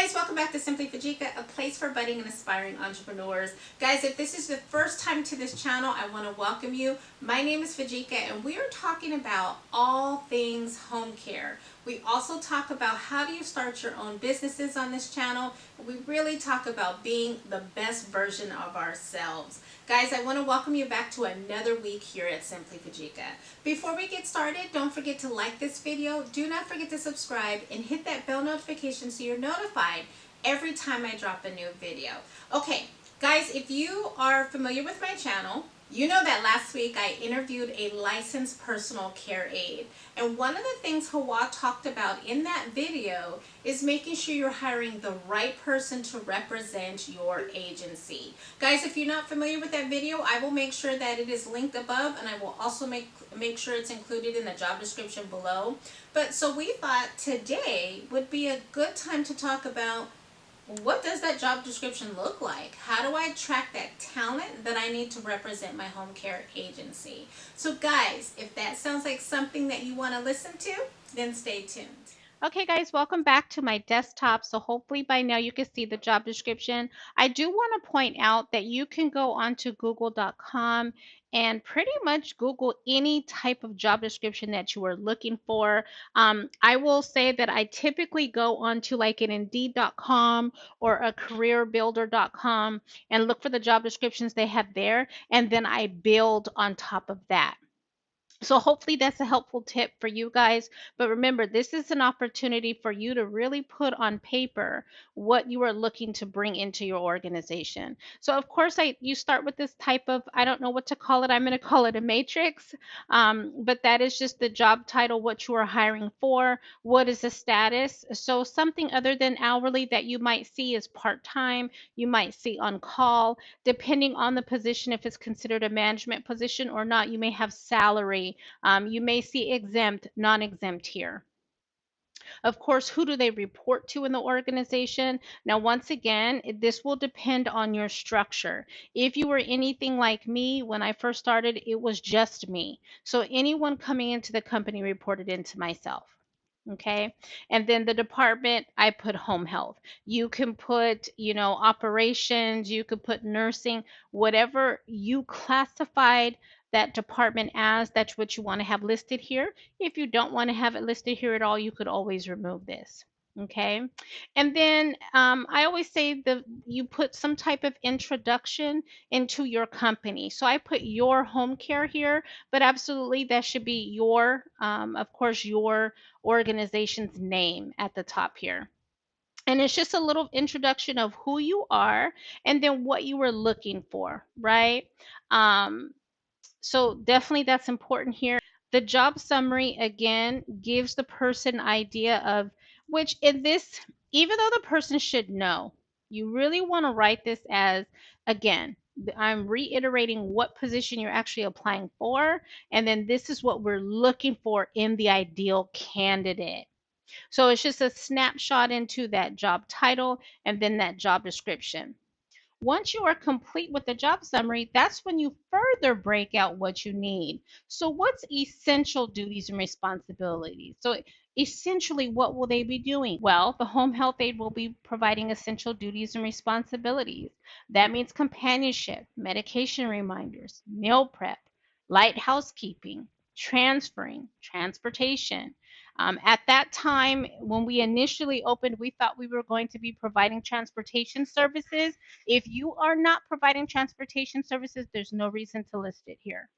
guys, welcome back to Simply Fujica, a place for budding and aspiring entrepreneurs. Guys, if this is the first time to this channel, I want to welcome you. My name is Fujica and we are talking about all things home care. We also talk about how do you start your own businesses on this channel. We really talk about being the best version of ourselves. Guys, I want to welcome you back to another week here at Simply Fujica. Before we get started, don't forget to like this video. Do not forget to subscribe and hit that bell notification so you're notified every time I drop a new video. Okay, guys, if you are familiar with my channel, you know that last week I interviewed a licensed personal care aide. And one of the things Hawa talked about in that video is making sure you're hiring the right person to represent your agency. Guys, if you're not familiar with that video, I will make sure that it is linked above, and I will also make sure it's included in the job description below. But so we thought today would be a good time to talk about, what does that job description look like? How do I track that talent that I need to represent my home care agency? So guys, if that sounds like something that you want to listen to, then stay tuned. Okay guys, welcome back to my desktop. So hopefully by now you can see the job description. I do want to point out that you can go onto google.com and pretty much Google any type of job description that you are looking for. I will say that I typically go onto like an indeed.com or a careerbuilder.com and look for the job descriptions they have there, and then I build on top of that. So hopefully that's a helpful tip for you guys. But remember, this is an opportunity for you to really put on paper what you are looking to bring into your organization. So of course, you start with this type of, I don't know what to call it. I'm going to call it a matrix. But that is just the job title, what you are hiring for, what is the status. So something other than hourly that you might see is part-time. You might see on call. Depending on the position, if it's considered a management position or not, you may have salary. You may see exempt, non-exempt here. Of course, who do they report to in the organization? Now, once again, this will depend on your structure. If you were anything like me, when I first started, it was just me. So anyone coming into the company reported into myself. Okay. And then the department, I put home health. You can put, operations, you could put nursing, whatever you classified that department as, that's what you want to have listed here. If you don't want to have it listed here at all, you could always remove this. Okay. And then I always say you put some type of introduction into your company. So I put your home care here, but absolutely that should be your, of course, your organization's name at the top here. And it's just a little introduction of who you are and then what you were looking for, right? So definitely that's important here. The job summary, again, gives the person an idea of which in this, even though the person should know, you really want to write this as, again, I'm reiterating what position you're actually applying for, and then this is what we're looking for in the ideal candidate. So it's just a snapshot into that job title and then that job description. Once you are complete with the job summary, that's when you further break out what you need. So what's essential duties and responsibilities? So essentially, what will they be doing? Well, the home health aide will be providing essential duties and responsibilities. That means companionship, medication reminders, meal prep, light housekeeping, transferring, transportation. At that time, when we initially opened, we thought we were going to be providing transportation services. If you are not providing transportation services, there's no reason to list it here.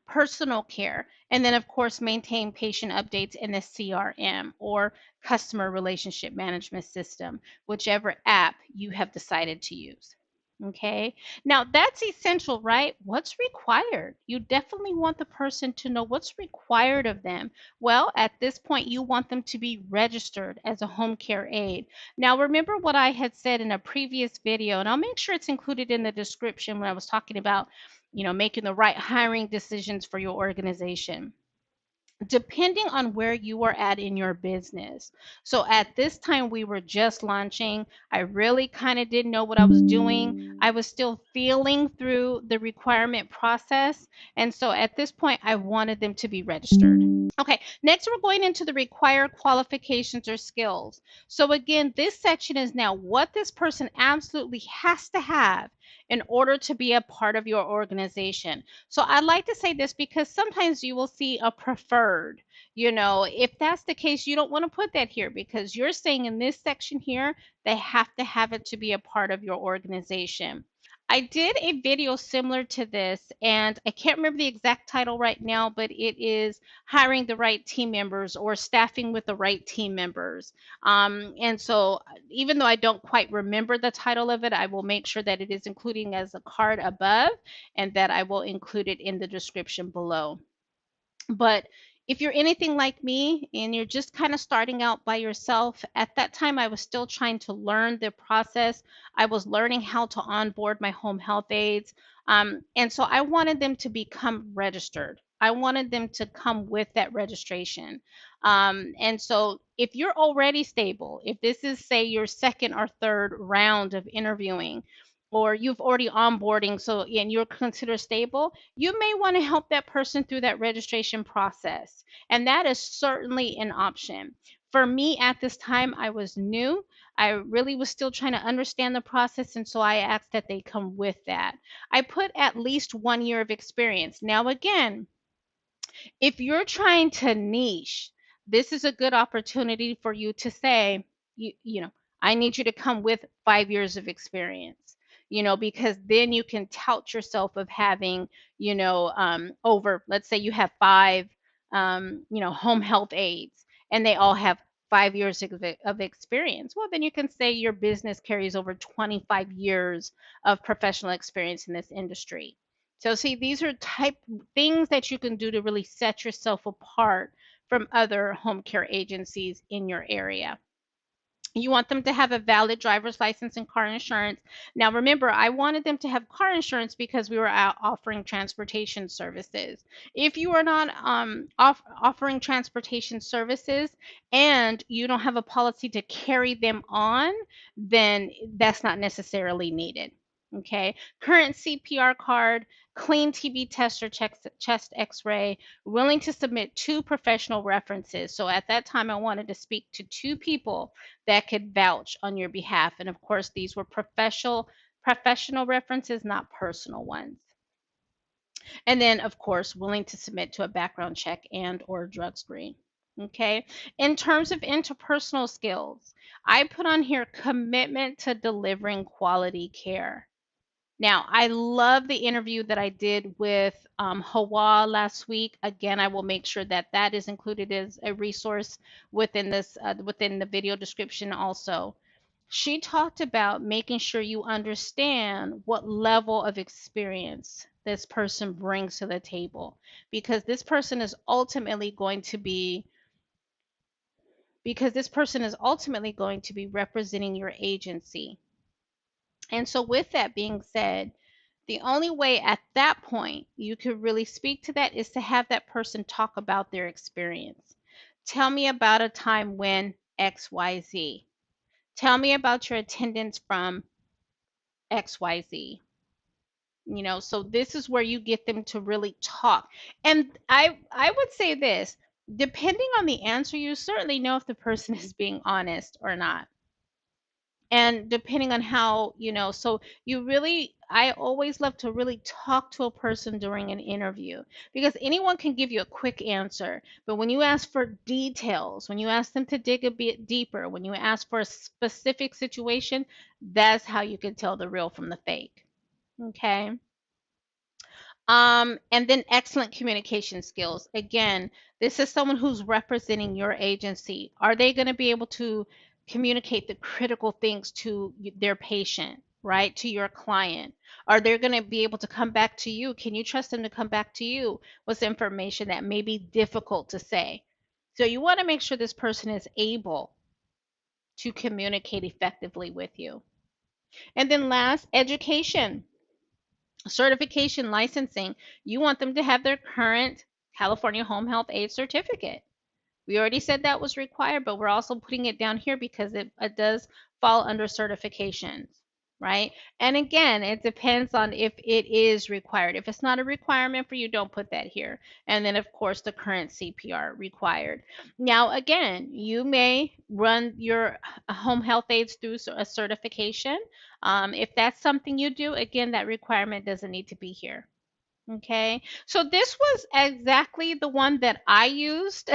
Personal care, and then of course maintain patient updates in the CRM or customer relationship management system, whichever app you have decided to use. Okay, now that's essential, right? What's required? You definitely want the person to know what's required of them. Well, at this point, you want them to be registered as a home care aide. Now, remember what I had said in a previous video, and I'll make sure it's included in the description when I was talking about, making the right hiring decisions for your organization, depending on where you are at in your business. So at this time, we were just launching. I really kind of didn't know what I was doing. I was still feeling through the requirement process. And so at this point, I wanted them to be registered. Okay, next we're going into the required qualifications or skills. So again, this section is now what this person absolutely has to have in order to be a part of your organization. So I like to say this because sometimes you will see a preferred. If that's the case, you don't want to put that here because you're saying in this section here, they have to have it to be a part of your organization. I did a video similar to this, and I can't remember the exact title right now, but it is hiring the right team members or staffing with the right team members. And so, even though I don't quite remember the title of it, I will make sure that it is including as a card above and that I will include it in the description below. But if you're anything like me and you're just kind of starting out by yourself, at that time I was still trying to learn the process. I was learning how to onboard my home health aides. And so I wanted them to become registered. I wanted them to come with that registration. And so if you're already stable, if this is, say, your second or third round of interviewing, or you've already onboarding, so and you're considered stable, you may want to help that person through that registration process. And that is certainly an option. For me at this time, I was new. I really was still trying to understand the process. And so I asked that they come with that. I put at least 1 year of experience. Now, again, if you're trying to niche, this is a good opportunity for you to say, I need you to come with 5 years of experience, because then you can tout yourself of having, over, let's say you have five, home health aides and they all have 5 years of experience. Well, then you can say your business carries over 25 years of professional experience in this industry. So see, these are type things that you can do to really set yourself apart from other home care agencies in your area. You want them to have a valid driver's license and car insurance. Now, remember, I wanted them to have car insurance because we were out offering transportation services. If you are not offering transportation services and you don't have a policy to carry them on, then that's not necessarily needed. Okay. Current CPR card, clean TB test or chest x ray, willing to submit two professional references. So at that time, I wanted to speak to two people that could vouch on your behalf. And of course, these were professional references, not personal ones. And then, of course, willing to submit to a background check and or drug screen. Okay. In terms of interpersonal skills, I put on here commitment to delivering quality care. Now, I love the interview that I did with Hawa last week. Again, I will make sure that that is included as a resource within the video description also. She talked about making sure you understand what level of experience this person brings to the table, because this person is ultimately going to be representing your agency. And so with that being said, the only way at that point you could really speak to that is to have that person talk about their experience. Tell me about a time when XYZ. Tell me about your attendance from XYZ. So this is where you get them to really talk. And I would say this, depending on the answer, you certainly know if the person is being honest or not. And depending on how, so you really, I always love to really talk to a person during an interview, because anyone can give you a quick answer, but when you ask for details, when you ask them to dig a bit deeper, when you ask for a specific situation, that's how you can tell the real from the fake. Okay. And then excellent communication skills. Again, this is someone who's representing your agency. Are they going to be able to communicate the critical things to their patient, right? To your client? Are they going to be able to come back to you? Can you trust them to come back to you with information that may be difficult to say? So you want to make sure this person is able to communicate effectively with you. And then last, education. Certification licensing, you want them to have their current California Home Health Aide certificate. We already said that was required, but we're also putting it down here because it does fall under certifications, right? And again, it depends on if it is required. If it's not a requirement for you, don't put that here. And then, of course, the current CPR required. Now, again, you may run your home health aides through a certification. If that's something you do, again, that requirement doesn't need to be here. Okay, so this was exactly the one that I used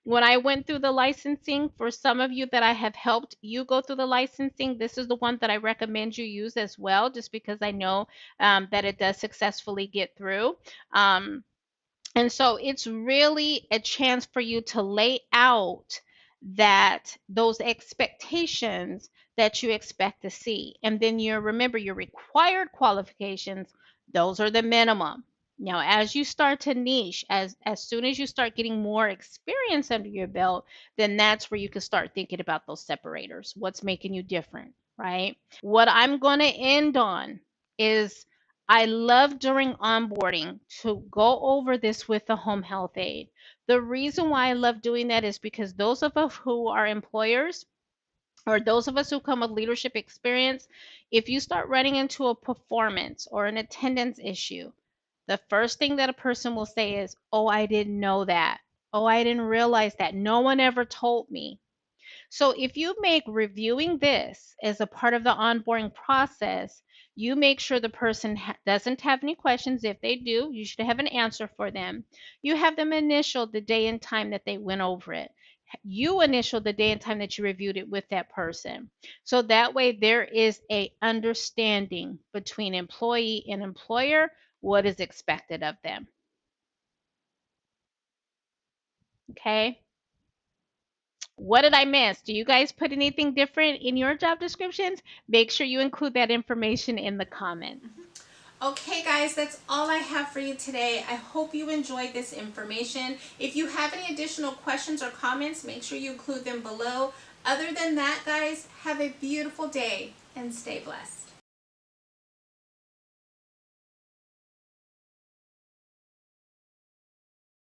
when I went through the licensing. For some of you that I have helped you go through the licensing, this is the one that I recommend you use as well, just because I know that it does successfully get through. Um, and so it's really a chance for you to lay out that those expectations that you expect to see. And then you remember your required qualifications, those are the minimum. Now, as you start to niche, as soon as you start getting more experience under your belt, then that's where you can start thinking about those separators. What's making you different, right? What I'm going to end on is I love during onboarding to go over this with the home health aide. The reason why I love doing that is because those of us who are employers, or those of us who come with leadership experience, if you start running into a performance or an attendance issue, the first thing that a person will say is, "Oh, I didn't know that. Oh, I didn't realize that. No one ever told me." So if you make reviewing this as a part of the onboarding process, you make sure the person doesn't have any questions. If they do, you should have an answer for them. You have them initial the day and time that they went over it. You initial the day and time that you reviewed it with that person. So that way there is a understanding between employee and employer what is expected of them. Okay? What did I miss? Do you guys put anything different in your job descriptions? Make sure you include that information in the comments. Okay guys, that's all I have for you today. I hope you enjoyed this information. If you have any additional questions or comments, make sure you include them below. Other than that, guys, have a beautiful day and stay blessed.